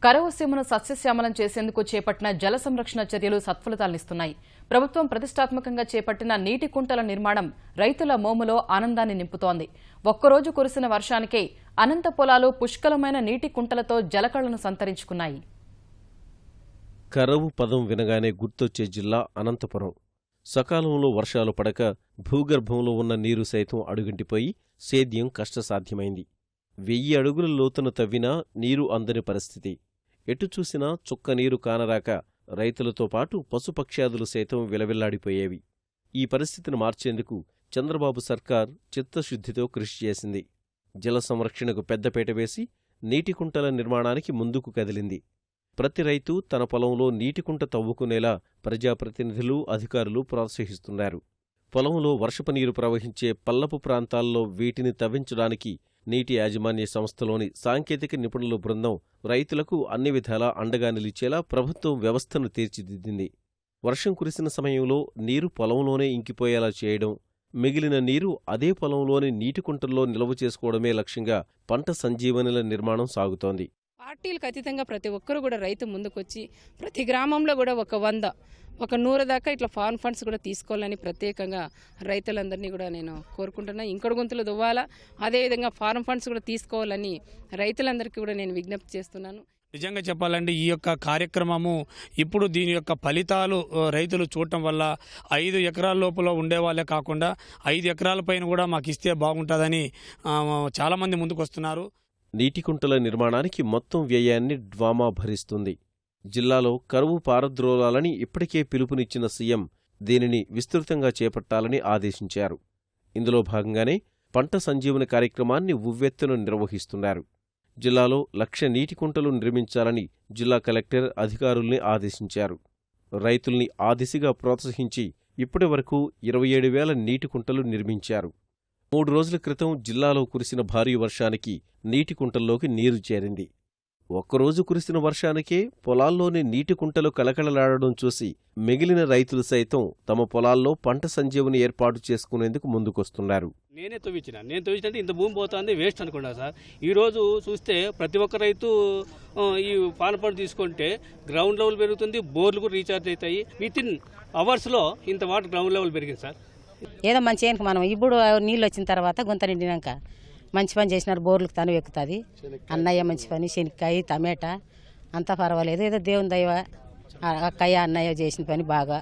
కరువు సీమను సస్యశ్యామలం చేసేందుకు చేపట్టిన జల సంరక్షణ చర్యలు సత్ఫలితాలనిస్తున్నాయి. ప్రభుత్వం ప్రతిష్టాత్మకంగా చేపట్టిన నీటి కుంటల నిర్మాణం రైతుల మోములో ఆనందాన్ని నింపుతోంది. ఒక్కరోజు కురిసిన వర్షానికే అనంత పొలాలు పుష్కలమైన నీటి కుంటలతో జలకళను సంతరించుకున్నాయి. కరువు పదం వినగానే గుర్తొచ్చే జిల్లా అనంతపురం. సకాలంలో వర్షాలు పడక భూగర్భంలో ఉన్న నీరు సైతం అడుగంటిపోయి సేద్యం కష్టసాధ్యమైంది. 1000 అడుగుల లోతును తవ్వినా నీరు అందని పరిస్థితి. ఎటు చూసినా చుక్క నీరు కానరాక రైతులతో పాటు పశుపక్ష్యాదులు సైతం విలవిల్లాడిపోయేవి. ఈ పరిస్థితిని మార్చేందుకు చంద్రబాబు సర్కార్ చిత్తశుద్ధితో కృషి చేసింది. జల సంరక్షణకు పెద్దపీట వేసి నీటికుంటల నిర్మాణానికి ముందుకు కదిలింది. ప్రతి రైతు తన పొలంలో నీటికుంట తవ్వుకునేలా ప్రజాప్రతినిధులు, అధికారులు ప్రోత్సహిస్తున్నారు. పొలంలో వర్షపు నీరు ప్రవహించే పల్లపు ప్రాంతాల్లో వీటిని తవ్వించడానికి నీటి యాజమాన్య సంస్థలోని సాంకేతిక నిపుణుల బృందం రైతులకు అన్ని విధాలా అండగా నిలిచేలా ప్రభుత్వం వ్యవస్థను తీర్చిదిద్దింది. వర్షం కురిసిన సమయంలో నీరు పొలంలోనే ఇంకిపోయేలా చేయడం, మిగిలిన నీరు అదే పొలంలోని నీటికుంటల్లో నిల్వ చేసుకోవడమే లక్ష్యంగా పంట సంజీవనుల నిర్మాణం సాగుతోంది. పార్టీలకు అతీతంగా ప్రతి ఒక్కరు కూడా రైతు ముందుకొచ్చి ప్రతి గ్రామంలో కూడా 100, 100 దాకా ఇట్లా ఫార్మ్ ఫండ్స్ కూడా తీసుకోవాలని ప్రత్యేకంగా రైతులందరినీ కూడా నేను కోరుకుంటున్నా. ఇంకొక గొంతులు దువ్వాలా, అదేవిధంగా ఫార్మ్ ఫండ్స్ కూడా తీసుకోవాలని రైతులందరికీ కూడా నేను విజ్ఞప్తి చేస్తున్నాను. నిజంగా చెప్పాలంటే ఈ యొక్క కార్యక్రమము ఇప్పుడు దీని యొక్క ఫలితాలు రైతులు చూడటం వల్ల 5 ఎకరాల లోపల ఉండేవాళ్ళే కాకుండా 5 ఎకరాల పైన కూడా మాకు ఇస్తే బాగుంటుందని చాలామంది ముందుకు వస్తున్నారు. నీటికుంటల నిర్మాణానికి మొత్తం వ్యయాన్ని డ్వామా భరిస్తుంది. జిల్లాలో కరువు పారద్రోలాలని ఇప్పటికే పిలుపునిచ్చిన సీఎం దీనిని విస్తృతంగా చేపట్టాలని ఆదేశించారు. ఇందులో భాగంగానే పంట సంజీవన కార్యక్రమాన్ని ఉవ్వెత్తున నిర్వహిస్తున్నారు. జిల్లాలో 1,00,000 నీటికుంటలు నిర్మించాలని జిల్లా కలెక్టర్ అధికారుల్ని ఆదేశించారు. రైతుల్ని ఆ దిశగా ప్రోత్సహించి ఇప్పటివరకు 27,000 నీటికుంటలు నిర్మించారు. 3 రోజుల క్రితం జిల్లాలో కురిసిన భారీ వర్షానికి నీటికుంటల్లోకి నీరు చేరింది. ఒక్కరోజు కురిసిన వర్షానికే పొలాల్లోని నీటికుంటలు కలకలలాడడం చూసి మిగిలిన రైతులు సైతం తమ పొలాల్లో పంట సంజీవని ఏర్పాటు చేసుకునేందుకు ముందుకొస్తున్నారు. నేను తవ్వించినట్టు ఇంత భూమి పోతుంది వేస్ట్ అనుకున్నా సార్. ఈరోజు చూస్తే ప్రతి ఒక్క రైతు ఈ పానపంట తీసుకుంటే గ్రౌండ్ లెవెల్ పెరుగుతుంది, బోర్లు కూడా రీఛార్జ్ అవుతాయి. వితిన్ అవర్స్లో ఇంత వాటర్ గ్రౌండ్ లెవెల్ పెరిగింది సార్. ఏదో మంచి చేయడానికి మనం ఇప్పుడు నీళ్ళు వచ్చిన తర్వాత గుంత నిండినాక మంచి పని చేసినారు. బోర్లకు తను ఎక్కుతుంది. అన్నయ్య మంచి పని, శనక్కాయ, టమాటా అంతా పర్వాలేదు. ఏదో దేవుని దైవ అక్కయ్య అన్నయ్య చేసిన పని బాగా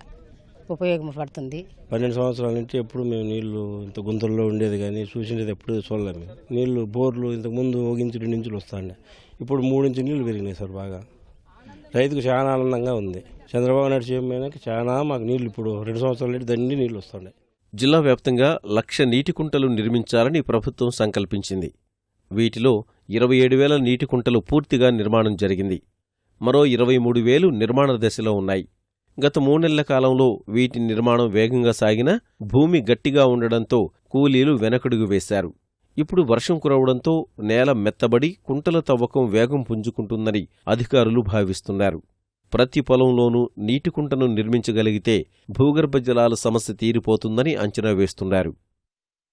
ఉపయోగపడుతుంది. 12 సంవత్సరాల నుంచి ఎప్పుడు మేము నీళ్లు ఇంత గుంతల్లో ఉండేది కానీ చూసిండేది ఎప్పుడు చూడలేము. నీళ్లు బోర్లు ఇంతకుముందు 1 ఇంచు 2 ఇంచులు వస్తాండే, ఇప్పుడు 3 ఇంచులు నీళ్లు పెరిగినాయి సార్. బాగా రైతుకు చాలా ఆనందంగా ఉంది. చంద్రబాబు నాయుడు చేయడానికి చాలా మాకు నీళ్లు ఇప్పుడు 2 సంవత్సరాల నుండి దండి నీళ్లు వస్తుండే. జిల్లా వ్యాప్తంగా 1,00,000 నీటికుంటలు నిర్మించాలని ప్రభుత్వం సంకల్పించింది. వీటిలో 27,000 నీటికుంటలు పూర్తిగా నిర్మాణం జరిగింది. మరో 23,000 నిర్మాణ దశలో ఉన్నాయి. గత 3 నెలల కాలంలో వీటి నిర్మాణం వేగంగా సాగినా భూమి గట్టిగా ఉండడంతో కూలీలు వెనకడుగు వేశారు. ఇప్పుడు వర్షం కురవడంతో నేల మెత్తబడి కుంటల తవ్వకం వేగం పుంజుకుంటుందని అధికారులు భావిస్తున్నారు. ప్రతి పొలంలోనూ నీటికుంటను నిర్మించగలిగితే భూగర్భ జలాల సమస్య తీరిపోతుందని అంచనా వేస్తున్నారు.